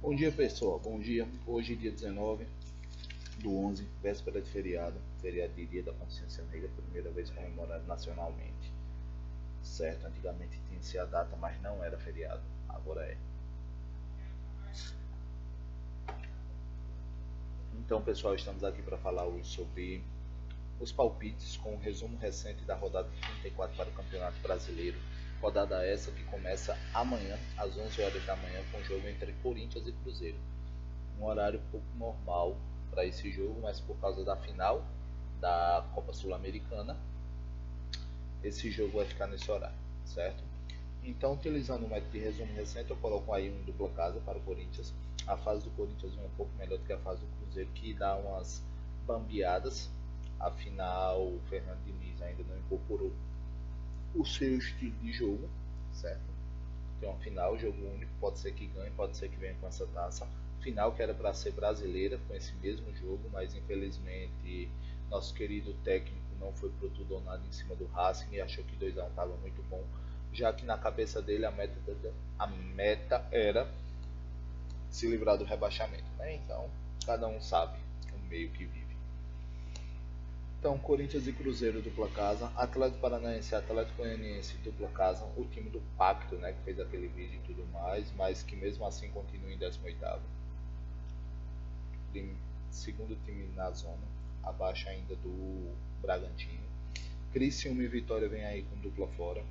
Bom dia, pessoal, bom dia. Hoje, dia 19 do 11, véspera de feriado, feriado de Dia da Consciência Negra, primeira vez comemorado nacionalmente, certo? Antigamente tinha-se a data, mas não era feriado, agora é. Então, pessoal, estamos aqui para falar hoje sobre os palpites com um resumo recente da rodada 34 para o Campeonato Brasileiro. Rodada essa que começa amanhã, às 11 horas da manhã, com o jogo entre Corinthians e Cruzeiro. Um horário pouco normal para esse jogo, mas por causa da final da Copa Sul-Americana, esse jogo vai ficar nesse horário, certo? Então, utilizando o método de resumo recente, eu coloco aí um dupla casa para o Corinthians. A fase do Corinthians é um pouco melhor do que a fase do Cruzeiro, que dá umas bambeadas. Afinal, o Fernando Diniz ainda não incorporou o seu estilo de jogo, certo? Tem uma final, jogo único, pode ser que ganhe, pode ser que venha com essa taça. Final que era para ser brasileira com esse mesmo jogo, mas infelizmente nosso querido técnico não foi pro tudo ou nada em cima do Racing e achou que 2 a 1 estava muito bom, já que na cabeça dele a meta era se livrar do rebaixamento, né? Então, cada um sabe o meio que vive. Então, Corinthians e Cruzeiro dupla casa, Atlético Paranaense e Atlético Goianiense dupla casa, o time do Pacto, né, que fez aquele vídeo e tudo mais, mas que mesmo assim continua em 18º. Segundo time na zona, abaixo ainda do Bragantino. Criciúma e Vitória vem aí com dupla fora.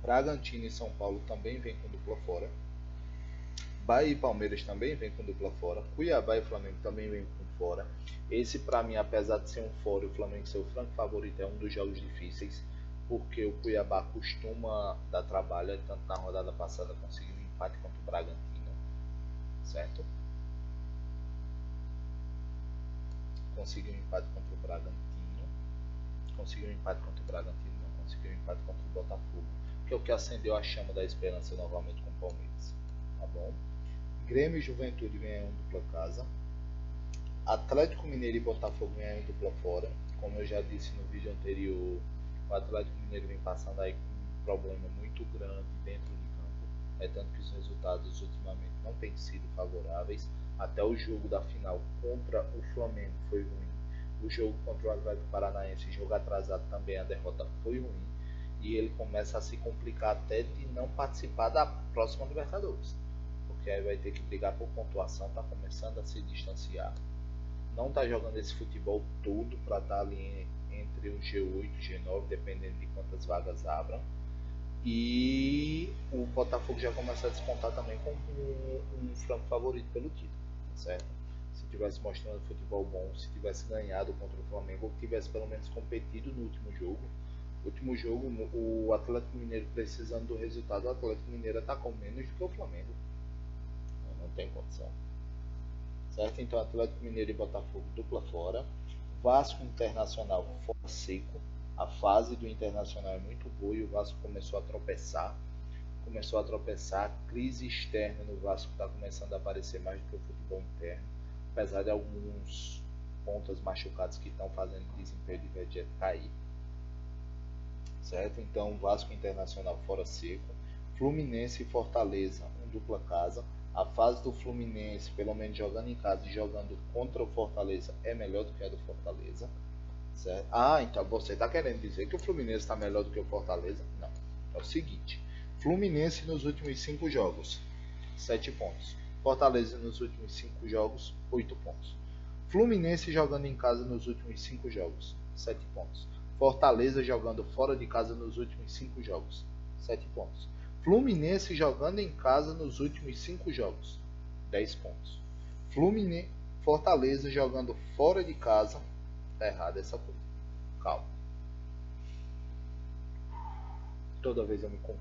Bragantino e São Paulo também vem com dupla fora. Bahia e Palmeiras também vem com dupla fora. Cuiabá e Flamengo também vem com fora. Esse, para mim, apesar de ser um fora e o Flamengo ser o franco favorito, é um dos jogos difíceis, porque o Cuiabá costuma dar trabalho, tanto na rodada passada conseguiu um empate contra o Bragantino, certo? Conseguiu um empate contra o Bragantino. Conseguiu um empate contra o Bragantino, não conseguiu um empate contra o Botafogo, que é o que acendeu a chama da esperança novamente com o Palmeiras, tá bom? Grêmio e Juventude vem aí um dupla casa. Atlético Mineiro e Botafogo vem aí um dupla fora. Como eu já disse no vídeo anterior, o Atlético Mineiro vem passando aí com um problema muito grande dentro de campo. É tanto que os resultados ultimamente não têm sido favoráveis. Até o jogo da final contra o Flamengo foi ruim. O jogo contra o Atlético Paranaense, jogo atrasado também, a derrota foi ruim. E ele começa a se complicar até de não participar da próxima Libertadores, porque aí vai ter que brigar por pontuação, tá começando a se distanciar. Não tá jogando esse futebol todo para estar ali entre o G8 e o G9, dependendo de quantas vagas abram. E o Botafogo já começa a despontar também como um franco favorito pelo título, certo? Se tivesse mostrando futebol bom, se tivesse ganhado contra o Flamengo, ou tivesse pelo menos competido no último jogo. O último jogo, o Atlético Mineiro precisando do resultado, o Atlético Mineiro atacou menos do que o Flamengo. Não tem condição. Certo? Então, Atlético Mineiro e Botafogo dupla fora. Vasco Internacional fora seco. A fase do Internacional é muito boa e o Vasco começou a tropeçar. A crise externa no Vasco está começando a aparecer mais do que o futebol interno, apesar de alguns pontas machucados que estão fazendo o desempenho de Vegeta cair. Certo? Então, Vasco Internacional fora seco. Fluminense e Fortaleza, um dupla casa. A fase do Fluminense, pelo menos jogando em casa e jogando contra o Fortaleza, é melhor do que a do Fortaleza. Certo? Ah, então você está querendo dizer que o Fluminense está melhor do que o Fortaleza? Não. É o seguinte: Fluminense nos últimos 5 jogos, 7 pontos. Fortaleza nos últimos 5 jogos, 8 pontos. Fluminense jogando em casa nos últimos 5 jogos, 7 pontos. Fortaleza jogando fora de casa nos últimos 5 jogos, 7 pontos. Fluminense jogando em casa nos últimos 5 jogos, 10 pontos. Fortaleza jogando fora de casa, tá errado essa coisa. Calma. Toda vez eu me confundo.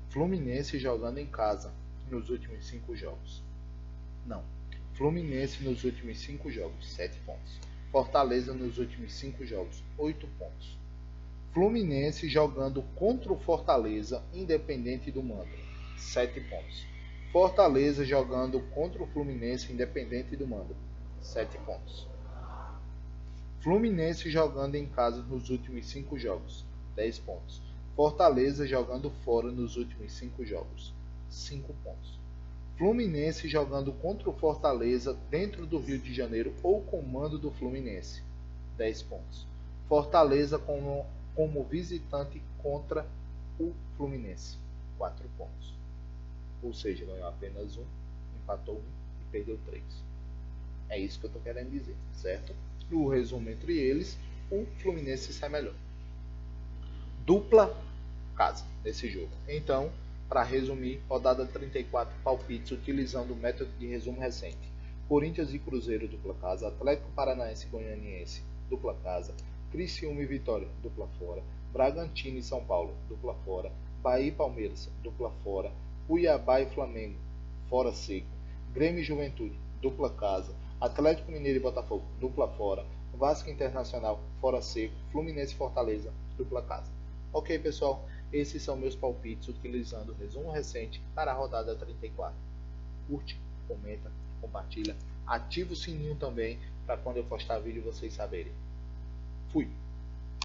Fluminense jogando em casa nos últimos 5 jogos. Não. Fluminense nos últimos 5 jogos, 7 pontos. Fortaleza nos últimos 5 jogos, 8 pontos. Fluminense jogando contra o Fortaleza, independente do mando, 7 pontos. Fortaleza jogando contra o Fluminense, independente do mando, 7 pontos. Fluminense jogando em casa nos últimos 5 jogos, 10 pontos. Fortaleza jogando fora nos últimos 5 jogos, 5 pontos. Fluminense jogando contra o Fortaleza dentro do Rio de Janeiro ou comando do Fluminense, 10 pontos. Fortaleza como visitante contra o Fluminense, 4 pontos. Ou seja, ganhou apenas 1, empatou 1 e perdeu 3. É isso que eu estou querendo dizer, certo? No resumo entre eles, o Fluminense sai melhor. Dupla casa nesse jogo. Então, para resumir, rodada 34, palpites utilizando o método de resumo recente. Corinthians e Cruzeiro, dupla casa. Atlético Paranaense e Goianiense, dupla casa. Criciúma e Vitória, dupla fora. Bragantino e São Paulo, dupla fora. Bahia e Palmeiras, dupla fora. Cuiabá e Flamengo, fora seco. Grêmio e Juventude, dupla casa. Atlético Mineiro e Botafogo, dupla fora. Vasco Internacional, fora seco. Fluminense e Fortaleza, dupla casa. Ok, pessoal? Esses são meus palpites utilizando o resumo recente para a rodada 34. Curte, comenta, compartilha, ativa o sininho também para quando eu postar vídeo vocês saberem. Fui!